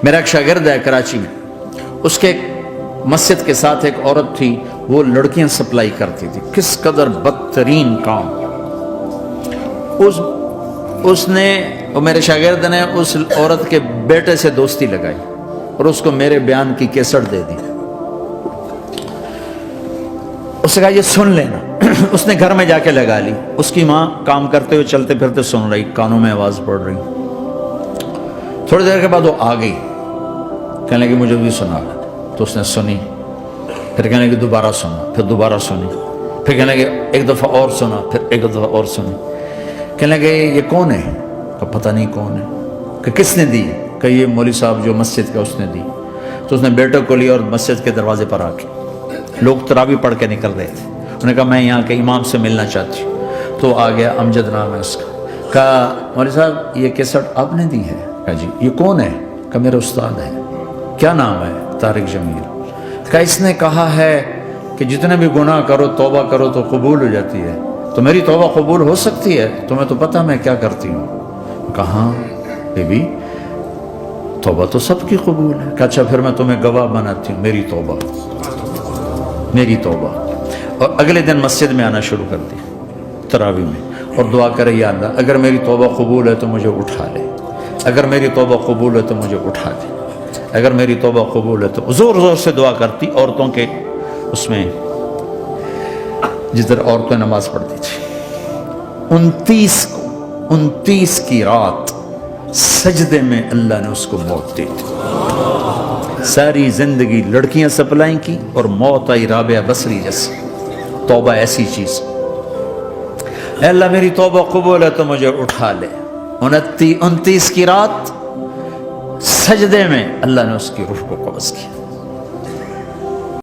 میرا ایک شاگرد ہے کراچی میں، اس کے مسجد کے ساتھ ایک عورت تھی، وہ لڑکیاں سپلائی کرتی تھی، کس قدر بدترین کام۔ اس نے، میرے شاگرد نے اس عورت کے بیٹے سے دوستی لگائی اور اس کو میرے بیان کی کیسٹ دے دی۔ اس نے کہا یہ سن لینا۔ اس نے گھر میں جا کے لگا لی، اس کی ماں کام کرتے ہوئے چلتے پھرتے سن رہی، کانوں میں آواز پڑ رہی۔ تھوڑی دیر کے بعد وہ آ گئی، کہنے لگی مجھے بھی سنا، تو اس نے سنی، پھر کہنے لگی دوبارہ سنا، پھر دوبارہ سنی، پھر کہنے لگی ایک دفعہ اور سنا، پھر ایک دفعہ اور سنی۔ کہنے لگے یہ کون ہے؟ کہ پتہ نہیں کون ہے۔ کہ کس نے دی؟ کہ یہ مولوی صاحب جو مسجد کا اس نے دی۔ تو اس نے بیٹے کو لیا اور مسجد کے دروازے پر آ کے، لوگ تراویح پڑھ کے نکل رہے تھے، انہوں نے کہا میں یہاں کے امام سے ملنا چاہتی ہوں۔ تو آ گیا، امجد نام ہے اس کا۔ کہا مولوی صاحب یہ کیسٹ آپ نے دی ہے؟ کہا جی۔ یہ کون ہے؟ کہ میرا استاد ہے۔ کیا نام ہے؟ طارق جمیل۔ کہا اس نے کہا ہے کہ جتنے بھی گناہ کرو توبہ کرو تو قبول ہو جاتی ہے، تو میری توبہ قبول ہو سکتی ہے؟ تمہیں تو پتہ میں کیا کرتی ہوں۔ کہا بی بی توبہ تو سب کی قبول ہے۔ کہ اچھا پھر میں تمہیں گواہ بناتی ہوں، میری توبہ، میری توبہ۔ اور اگلے دن مسجد میں آنا شروع کر دی تراویح میں، اور دعا کرے یا اللہ اگر میری توبہ قبول ہے تو مجھے اٹھا لے، اگر میری توبہ قبول ہے تو مجھے اٹھا دے، اگر میری توبہ قبول ہے تو زور زور سے دعا کرتی۔ عورتوں کے اس میں جس طرح عورتیں نماز پڑھتی تھی، 29 کی رات سجدے میں اللہ نے اس کو موت دی تھی۔ ساری زندگی لڑکیاں سپلائیں کی اور موت آئی رابعہ بصری جیسی۔ توبہ ایسی چیز، اے اللہ میری توبہ قبول ہے تو مجھے اٹھا لے۔ 29 کی رات سجدے میں اللہ نے اس کی روح کو قبض کیا۔